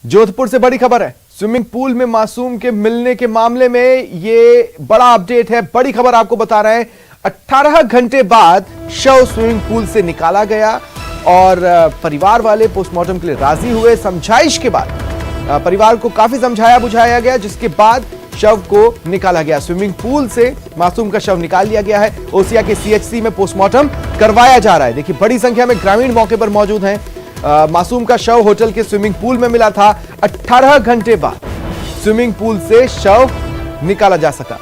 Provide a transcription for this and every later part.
जोधपुर से बड़ी खबर है। स्विमिंग पूल में मासूम के मिलने के मामले में ये बड़ा अपडेट है। बड़ी खबर आपको बता रहे हैं। 18 घंटे बाद शव स्विमिंग पूल से निकाला गया और परिवार वाले पोस्टमार्टम के लिए राजी हुए। समझाइश के बाद परिवार को काफी समझाया बुझाया गया, जिसके बाद शव को निकाला गया। स्विमिंग पूल से मासूम का शव निकाल लिया गया है। ओसिया के सीएचसी में पोस्टमार्टम करवाया जा रहा है। देखिए, बड़ी संख्या में ग्रामीण मौके पर मौजूद हैं। मासूम का शव होटल के स्विमिंग पूल में मिला था। 18 घंटे बाद स्विमिंग पूल से शव निकाला जा सका।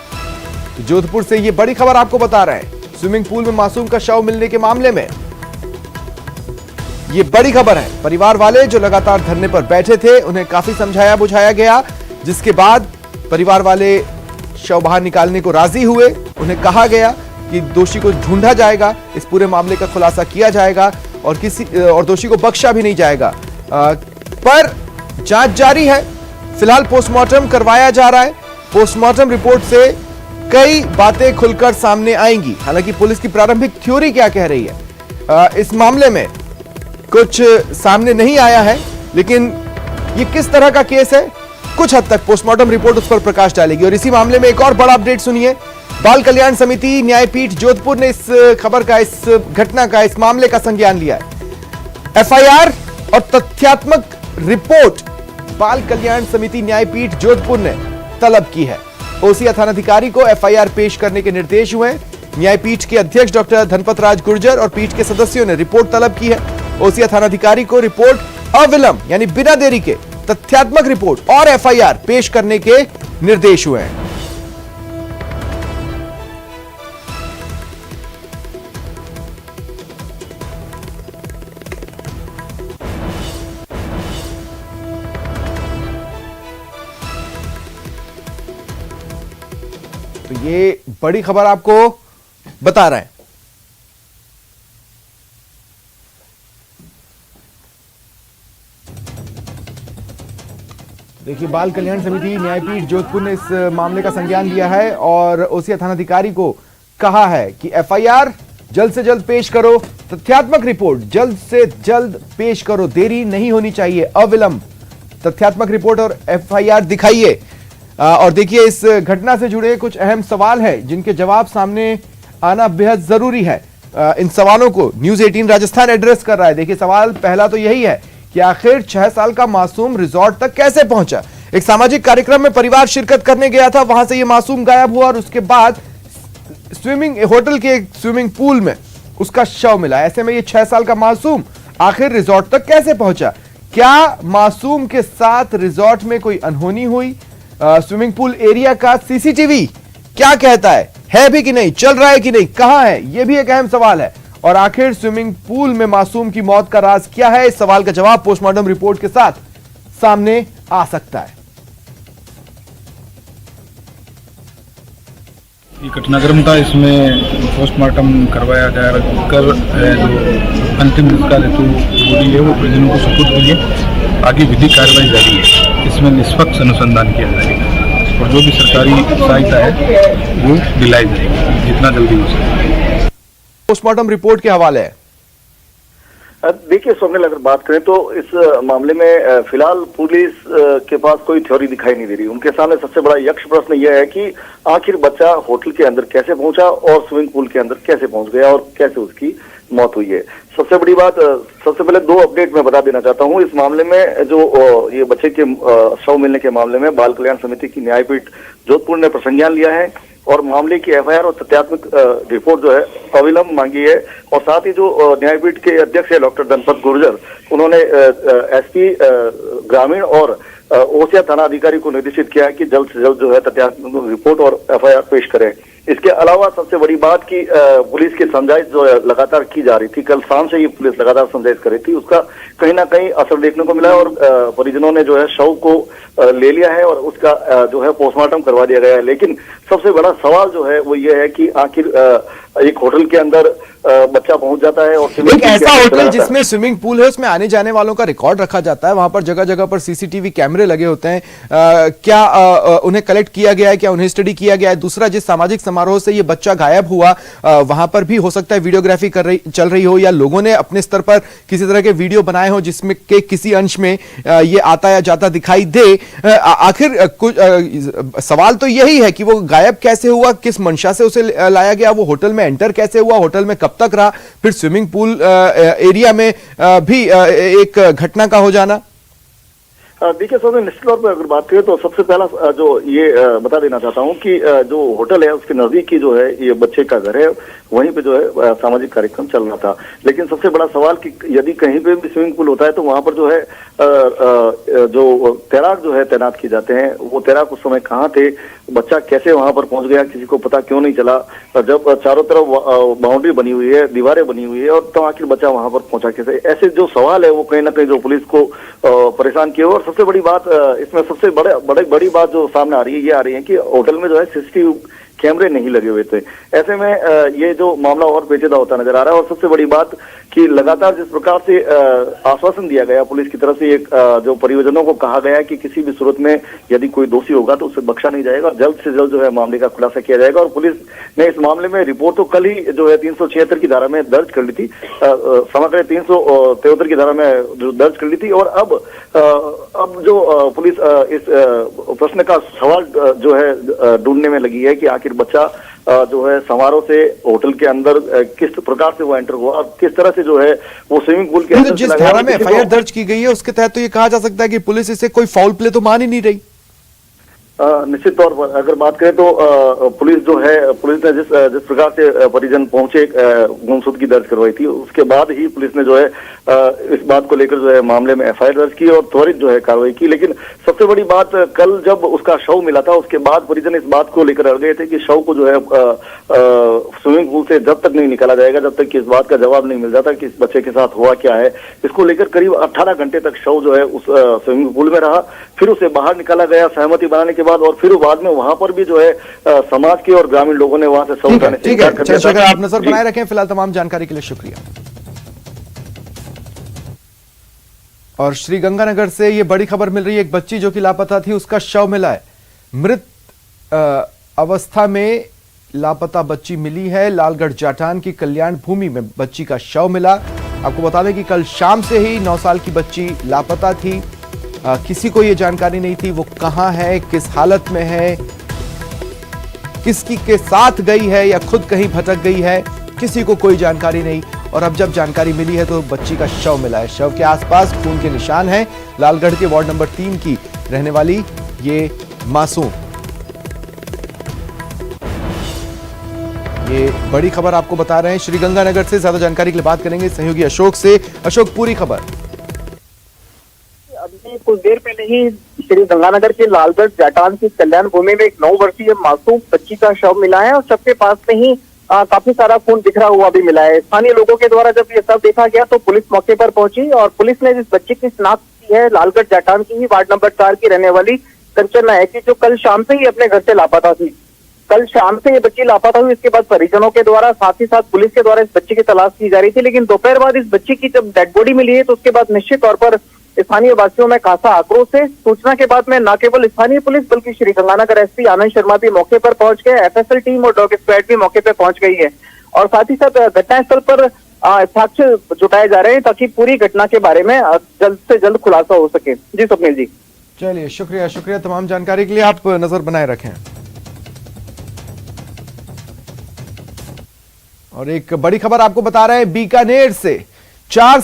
जोधपुर से ये बड़ी खबर आपको बता रहे हैं। स्विमिंग पूल में मासूम का शव मिलने के मामले में ये बड़ी खबर है। परिवार वाले जो लगातार धरने पर बैठे थे, उन्हें काफी समझाया बुझाया गया, जिसके बाद परिवार वाले शव बाहर निकालने को राजी हुए। उन्हें कहा गया कि दोषी को ढूंढा जाएगा, इस पूरे मामले का खुलासा किया जाएगा और दोषी को बख्शा भी नहीं जाएगा। पर जांच जारी है। फिलहाल पोस्टमार्टम करवाया जा रहा है। पोस्टमार्टम रिपोर्ट से कई बातें खुलकर सामने आएंगी। हालांकि पुलिस की प्रारंभिक थ्योरी क्या कह रही है, इस मामले में कुछ सामने नहीं आया है, लेकिन ये किस तरह का केस है, कुछ हद तक पोस्टमार्टम रिपोर्ट उस पर प्रकाश डालेगी। और इसी मामले में एक और बड़ा अपडेट सुनिए। बाल कल्याण समिति न्यायपीठ जोधपुर ने इस खबर का, इस घटना का, इस मामले का संज्ञान लिया है। एफआईआर और तथ्यात्मक रिपोर्ट बाल कल्याण समिति न्यायपीठ जोधपुर ने तलब की है। ओसिया थानाधिकारी को एफआईआर पेश करने के निर्देश हुए। न्यायपीठ के अध्यक्ष डॉक्टर धनपत राज गुर्जर और पीठ के सदस्यों ने रिपोर्ट तलब की है। ओसिया थानाधिकारी को रिपोर्ट अविलंब यानी बिना देरी के तथ्यात्मक रिपोर्ट और एफआईआर पेश करने के निर्देश हुए हैं। तो ये बड़ी खबर आपको बता रहे हैं। देखिए, बाल कल्याण समिति न्यायपीठ जोधपुर ने इस मामले का संज्ञान लिया है और ओसिया थानाधिकारी को कहा है कि एफआईआर जल्द से जल्द पेश करो, तथ्यात्मक रिपोर्ट जल्द से जल्द पेश करो, देरी नहीं होनी चाहिए, अविलंब तथ्यात्मक रिपोर्ट और एफआईआर दिखाइए। और देखिए, इस घटना से जुड़े कुछ अहम सवाल हैं जिनके जवाब सामने आना बेहद जरूरी है। इन सवालों को न्यूज 18 राजस्थान एड्रेस कर रहा है। देखिए, सवाल पहला तो यही है कि आखिर 6 साल का मासूम रिजॉर्ट तक कैसे पहुंचा। एक सामाजिक कार्यक्रम में परिवार शिरकत करने गया था, वहां से यह मासूम गायब हुआ और उसके बाद होटल के स्विमिंग पूल में उसका शव मिला। ऐसे में यह 6 साल का मासूम आखिर रिजॉर्ट तक कैसे पहुंचा? क्या मासूम के साथ रिजॉर्ट में कोई अनहोनी हुई? स्विमिंग पूल एरिया का सीसीटीवी क्या कहता है भी कि नहीं, चल रहा है कि नहीं, कहां है? यह भी एक अहम सवाल है। और आखिर स्विमिंग पूल में मासूम की मौत का राज क्या है? इस सवाल का जवाब पोस्टमार्टम रिपोर्ट के साथ सामने आ सकता है। ये घटनाक्रम था, इसमें पोस्टमार्टम करवाया कर जो अंतिम संस्कार हेतु बॉडी है वो परिजनों को सुपुर्द हुई है। आगे विधिक कार्रवाई जारी है। इसमें निष्पक्ष अनुसंधान किया जाएगा और जो भी सरकारी सहायता है वो दिलाई जाएगी जितना जल्दी हो सके। पोस्टमार्टम रिपोर्ट के हवाले है। देखिए स्वप्निल, अगर बात करें तो इस मामले में फिलहाल पुलिस के पास कोई थ्योरी दिखाई नहीं दे रही। उनके सामने सबसे बड़ा यक्ष प्रश्न यह है कि आखिर बच्चा होटल के अंदर कैसे पहुंचा और स्विमिंग पूल के अंदर कैसे पहुंच गया और कैसे उसकी मौत हुई है। सबसे बड़ी बात, सबसे पहले 2 अपडेट मैं बता देना चाहता हूं। इस मामले में जो ये बच्चे के शव मिलने के मामले में बाल कल्याण समिति की न्यायपीठ जोधपुर ने संज्ञान लिया है और मामले की एफआईआर और तथ्यात्मक रिपोर्ट जो है अविलंब मांगी है। और साथ ही जो न्यायपीठ के अध्यक्ष है डॉक्टर धनपत गुर्जर, उन्होंने एसपी ग्रामीण और ओसिया थाना अधिकारी को निर्देशित किया है कि जल्द से जल्द जो है तथ्यात्मक रिपोर्ट और एफआईआर पेश करें। इसके अलावा सबसे बड़ी बात की पुलिस की समझाइश जो है लगातार की जा रही थी, कल शाम से ही पुलिस लगातार समझाइश कर रही थी, उसका कहीं ना कहीं असर देखने को मिला है और परिजनों ने जो है शव को ले लिया है और उसका जो है पोस्टमार्टम करवा दिया गया है। लेकिन सबसे बड़ा सवाल जो है वो ये है कि आखिर एक होटल के अंदर बच्चा पहुंच जाता है और एक ऐसा होटल जिसमें स्विमिंग पूल है, उसमें आने जाने वालों का रिकॉर्ड रखा जाता है, वहां पर जगह जगह पर सीसीटीवी कैमरे लगे होते हैं। क्या उन्हें कलेक्ट किया गया है, क्या उन्हें स्टडी किया गया है? दूसरा, जिस सामाजिक समारोह से ये बच्चा गायब हुआ, वहां पर भी हो सकता है वीडियोग्राफी चल रही हो, या लोगों ने अपने स्तर पर किसी तरह के वीडियो बनाए हो जिसमें के किसी अंश में ये आता या जाता दिखाई दे। आखिर कुछ सवाल तो यही है कि वो गायब कैसे हुआ, किस मंशा से उसे लाया गया, वो होटल में एंटर कैसे हुआ, होटल में कब तक रहा, फिर स्विमिंग पूल एरिया में भी एक घटना का हो जाना। देखिए सर, निश्चित तौर पर अगर बात करें तो सबसे पहला जो ये बता देना चाहता हूं कि जो होटल है उसके नजदीक की जो है ये बच्चे का घर है, वहीं पे जो है सामाजिक कार्यक्रम चल रहा था। लेकिन सबसे बड़ा सवाल कि यदि कहीं पे भी स्विमिंग पूल होता है तो वहां पर जो है जो तैराक जो है तैनात किए जाते हैं, वो तैराक उस समय कहाँ थे, बच्चा कैसे वहां पर पहुंच गया, किसी को पता क्यों नहीं चला। जब चारों तरफ बाउंड्री बनी हुई है, दीवारें बनी हुई है, और तो आखिर बच्चा वहां पर पहुंचा कैसे, ऐसे जो सवाल है वो कहीं ना कहीं जो पुलिस को परेशान किए। और सबसे बड़ी बात इसमें सबसे बड़ी बात जो सामने आ रही है ये आ रही है कि होटल में जो है सीसीटीवी कैमरे नहीं लगे हुए थे। ऐसे में ये जो मामला और पेचीदा होता नजर आ रहा है। और सबसे बड़ी बात कि लगातार जिस प्रकार से आश्वासन दिया गया पुलिस की तरफ से, एक जो परिजनों को कहा गया कि किसी भी सूरत में यदि कोई दोषी होगा तो उसे बख्शा नहीं जाएगा, जल्द से जल्द जो है मामले का खुलासा किया जाएगा। और पुलिस ने इस मामले में रिपोर्ट तो कल ही जो है 376 की धारा में दर्ज कर ली थी, समग्र 373 की धारा में जो दर्ज कर ली थी। और अब जो पुलिस इस प्रश्न का सवाल जो है ढूंढने में लगी है कि आखिर बच्चा जो है समारोह से होटल के अंदर किस प्रकार से वो एंटर हुआ और किस तरह से जो है वो स्विमिंग पूल के अंदर। जिस धारा में एफआईआर दर्ज की गई है उसके तहत तो ये कहा जा सकता है कि पुलिस इसे कोई फाउल प्ले तो मान ही नहीं रही। निश्चित तौर पर अगर बात करें तो पुलिस जो है, पुलिस ने जिस प्रकार से परिजन पहुंचे गुमशुदगी दर्ज करवाई थी, उसके बाद ही पुलिस ने जो है इस बात को लेकर जो है मामले में एफआईआर दर्ज की और त्वरित जो है कार्रवाई की। लेकिन सबसे बड़ी बात, कल जब उसका शव मिला था उसके बाद परिजन इस बात को लेकर अड़ गए थे कि शव को जो है स्विमिंग पूल से जब तक नहीं निकाला जाएगा, जब तक कि इस बात का जवाब नहीं मिल जाता कि इस बच्चे के साथ हुआ क्या है। इसको लेकर करीब 18 घंटे तक शव जो है उस स्विमिंग पूल में रहा, फिर उसे बाहर निकाला गया सहमति बनाने के बाद, और फिर बाद में वहां पर भी जो है समाज के और ग्रामीण लोगों ने वहां से शव उठाने से इनकार कर दिया था। आप नजर बनाए रखें। फिलहाल तमाम जानकारी के लिए शुक्रिया। और श्रीगंगानगर से ये बड़ी खबर मिल रही है, एक बच्ची जो कि लापता थी उसका शव मिला है। मृत अवस्था में लापता बच्ची मिली है। लालगढ़ जाटान की कल्याण भूमि में बच्ची का शव मिला। आपको बता दें कि कल शाम से ही 9 साल की बच्ची लापता थी। किसी को यह जानकारी नहीं थी वो कहां है, किस हालत में है, किसकी के साथ गई है या खुद कहीं भटक गई है, किसी को कोई जानकारी नहीं। और अब जब जानकारी मिली है तो बच्ची का शव मिला है। शव के आसपास खून के निशान हैं। लालगढ़ के वार्ड नंबर 3 की रहने वाली ये मासूम। ये बड़ी खबर आपको बता रहे हैं श्रीगंगानगर से। ज्यादा जानकारी के लिए बात करेंगे सहयोगी अशोक से। अशोक, पूरी खबर। अभी कुछ देर पहले ही श्रीगंगानगर के लालगढ़ जाटान की कल्याण भूमि में एक 9 वर्षीय मासूम बच्ची का शव मिला है और शव के पास में ही काफी सारा खून बिखरा हुआ भी मिला है। स्थानीय लोगों के द्वारा जब ये सब देखा गया तो पुलिस मौके पर पहुंची और पुलिस ने इस बच्ची की शिनाख्त की है। लालगढ़ जाटान की ही वार्ड नंबर 4 की रहने वाली कंचन नायक की, जो कल शाम से ही अपने घर से लापता थी। कल शाम से ये बच्ची लापता हुई, इसके बाद परिजनों के द्वारा साथ ही साथ पुलिस के द्वारा इस बच्ची की तलाश की जा रही थी। लेकिन दोपहर बाद इस बच्ची की जब डेड बॉडी मिली है तो उसके बाद निश्चित तौर पर स्थानीय वासियों में खासा आक्रोश है। सूचना के बाद में न केवल स्थानीय पुलिस बल्कि श्रीगंगानगर एसपी आनंद शर्मा भी मौके पर पहुंच गए, एफएसएल टीम और डॉग स्क्वाड भी मौके पर पहुंच गई है और साथ ही साथ घटनास्थल पर साक्ष्य जुटाए जा रहे हैं ताकि पूरी घटना के बारे में जल्द से जल्द खुलासा हो सके। जी स्वप्निल जी। चलिए, शुक्रिया तमाम जानकारी के लिए। आप नजर बनाए रखें। और एक बड़ी खबर आपको बता रहे हैं बीकानेर से। 4